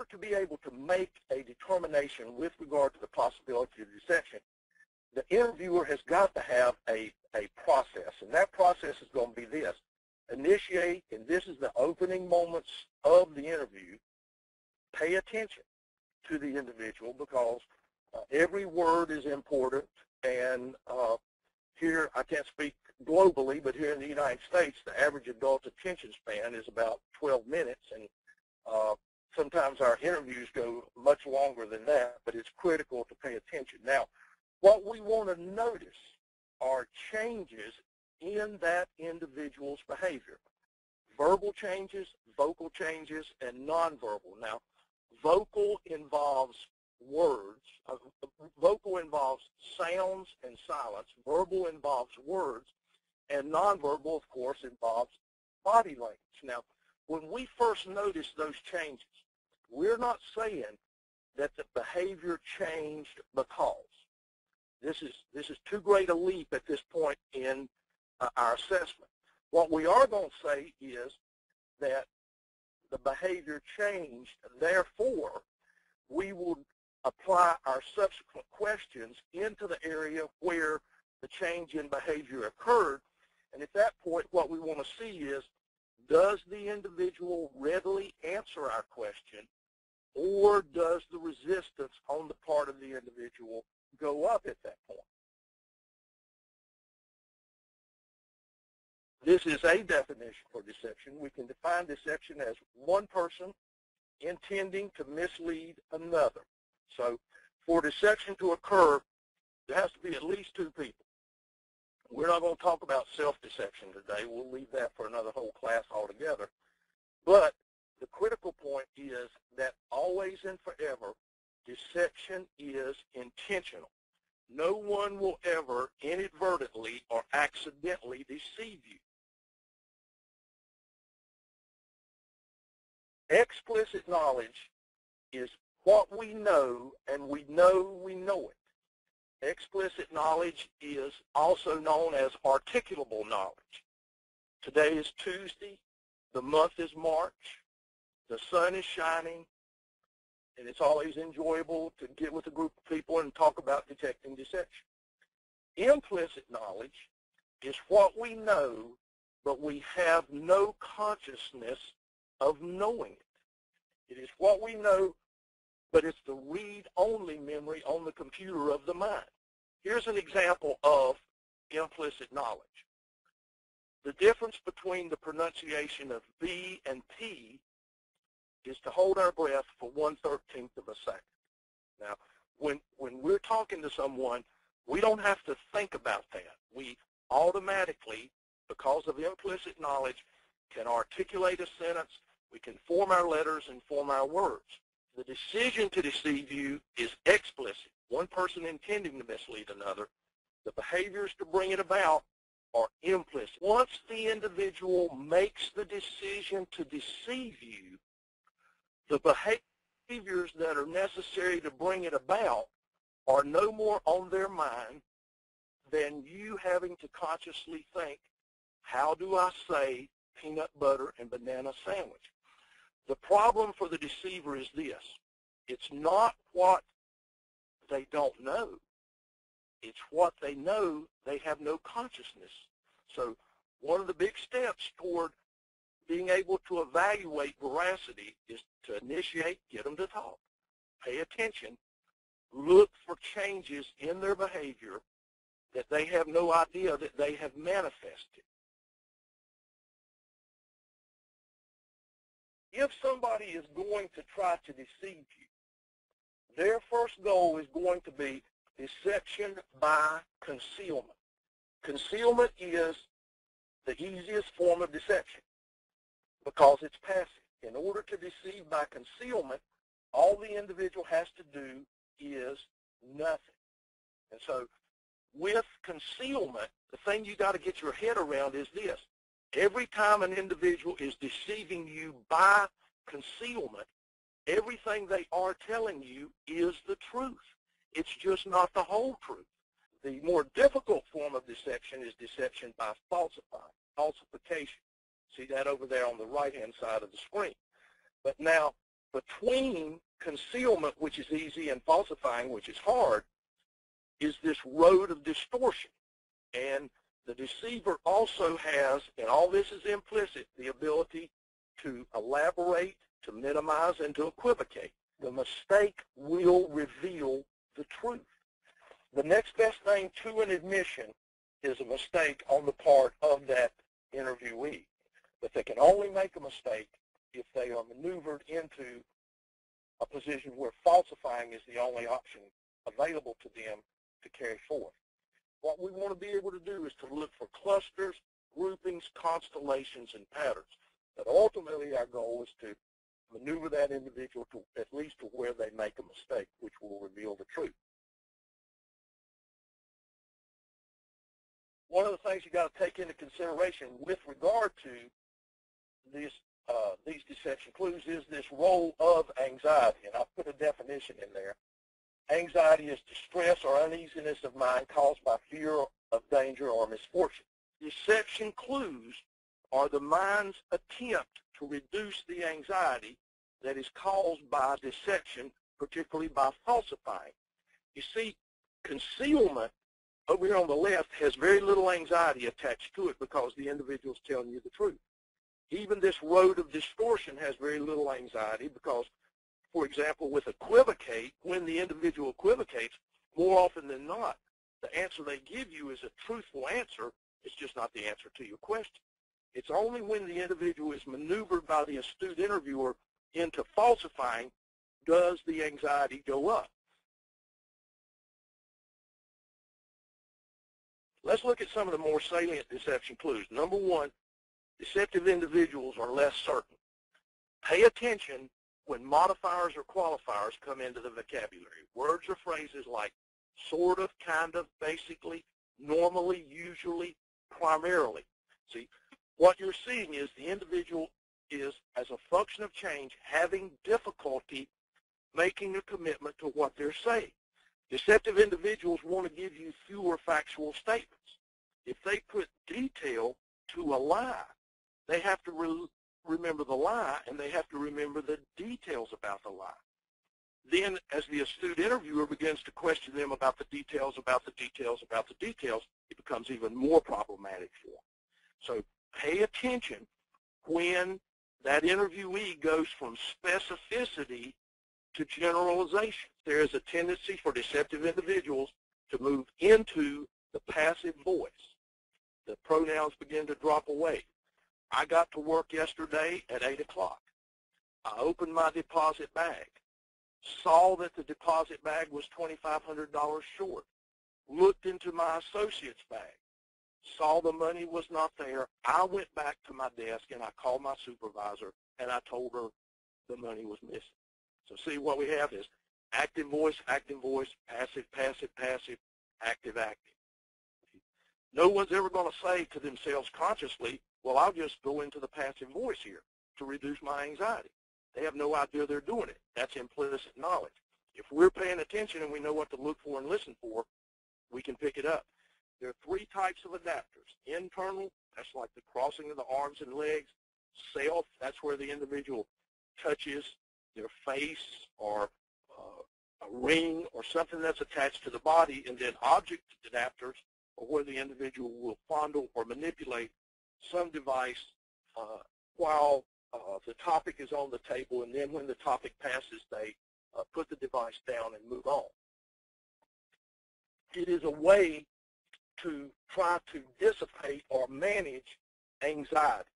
order to be able to make a determination with regard to the possibility of deception, the interviewer has got to have a process, and that process is going to be this. Initiate, and this is the opening moments of the interview, pay attention to the individual, because every word is important, and here, I can't speak globally, but here in the United States, the average adult attention span is about 12 minutes, and sometimes our interviews go much longer than that, but it's critical to pay attention. Now, what we want to notice are changes in that individual's behavior. Verbal changes, vocal changes, and nonverbal. Now, vocal involves words. Vocal involves sounds and silence. Verbal involves words. And nonverbal, of course, involves body language. Now, when we first notice those changes, we're not saying that the behavior changed because. This is too great a leap at this point in our assessment. What we are going to say is that the behavior changed, therefore, we will apply our subsequent questions into the area where the change in behavior occurred. And at that point, what we want to see is, does the individual readily answer our question, or does the resistance on the part of the individual go up at that point? This is a definition for deception. We can define deception as one person intending to mislead another. So for deception to occur, there has to be at least two people. We're not going to talk about self-deception today. We'll leave that for another whole class altogether. But the critical point is that always and forever, deception is intentional. No one will ever inadvertently or accidentally deceive you. Explicit knowledge is what we know, and we know it. Explicit knowledge is also known as articulable knowledge. Today is Tuesday. The month is March. The sun is shining. And it's always enjoyable to get with a group of people and talk about detecting deception. Implicit knowledge is what we know, but we have no consciousness of knowing it. It is what we know, but it's the read-only memory on the computer of the mind. Here's an example of implicit knowledge. The difference between the pronunciation of B and P is to hold our breath for 1/13 of a second. Now, when we're talking to someone, we don't have to think about that. We automatically, because of implicit knowledge, can articulate a sentence. We can form our letters and form our words. The decision to deceive you is explicit. One person intending to mislead another. The behaviors to bring it about are implicit. Once the individual makes the decision to deceive you, the behaviors that are necessary to bring it about are no more on their mind than you having to consciously think, how do I say peanut butter and banana sandwich? The problem for the deceiver is this. It's not what they don't know. It's what they know they have no consciousness. So one of the big steps toward being able to evaluate veracity is to initiate, get them to talk, pay attention, look for changes in their behavior that they have no idea that they have manifested. If somebody is going to try to deceive you, their first goal is going to be deception by concealment. Concealment is the easiest form of deception because it's passive. In order to deceive by concealment, all the individual has to do is nothing. And so with concealment, the thing you got to get your head around is this. Every time an individual is deceiving you by concealment, everything they are telling you is the truth. It's just not the whole truth. The more difficult form of deception is deception by falsifying, falsification. See that over there on the right-hand side of the screen. But now, Between concealment, which is easy, and falsifying, which is hard, is this road of distortion. And the deceiver also has, and all this is implicit, the ability to elaborate, to minimize, and to equivocate. The mistake will reveal the truth. The next best thing to an admission is a mistake on the part of that interviewee. But they can only make a mistake if they are maneuvered into a position where falsifying is the only option available to them to carry forth. What we want to be able to do is to look for clusters, groupings, constellations, and patterns. But ultimately our goal is to maneuver that individual to at least to where they make a mistake, which will reveal the truth. One of the things you've got to take into consideration with regard to these deception clues is this role of anxiety, and I'll put a definition in there. Anxiety is distress or uneasiness of mind caused by fear of danger or misfortune. Deception clues are the mind's attempt to reduce the anxiety that is caused by deception, particularly by falsifying. You see, concealment over here on the left has very little anxiety attached to it because the individual is telling you the truth. Even this road of distortion has very little anxiety because, for example, with equivocate, when the individual equivocates, more often than not, the answer they give you is a truthful answer. It's just not the answer to your question. It's only when the individual is maneuvered by the astute interviewer into falsifying does the anxiety go up. Let's look at some of the more salient deception clues. Number one, deceptive individuals are less certain. Pay attention when modifiers or qualifiers come into the vocabulary. Words or phrases like sort of, kind of, basically, normally, usually, primarily. See, what you're seeing is the individual is, as a function of change, having difficulty making a commitment to what they're saying. Deceptive individuals want to give you fewer factual statements. If they put detail to a lie, they have to remember the lie, and they have to remember the details about the lie. Then, as the astute interviewer begins to question them about the details, about the details, about the details, it becomes even more problematic for them. So pay attention when that interviewee goes from specificity to generalization. There is a tendency for deceptive individuals to move into the passive voice. The pronouns begin to drop away. I got to work yesterday at 8 o'clock. I opened my deposit bag, saw that the deposit bag was $2,500 short, looked into my associate's bag, saw the money was not there. I went back to my desk and I called my supervisor and I told her the money was missing. So see, what we have is active voice, passive, passive, passive, active, active. No one's ever going to say to themselves consciously, well, I'll just go into the passive voice here to reduce my anxiety. They have no idea they're doing it. That's implicit knowledge. If we're paying attention and we know what to look for and listen for, we can pick it up. There are three types of adapters. Internal, that's like the crossing of the arms and legs. Self, that's where the individual touches their face or a ring or something that's attached to the body. And then object adapters are where the individual will fondle or manipulate some device while the topic is on the table, and then when the topic passes, they put the device down and move on. It is a way to try to dissipate or manage anxiety.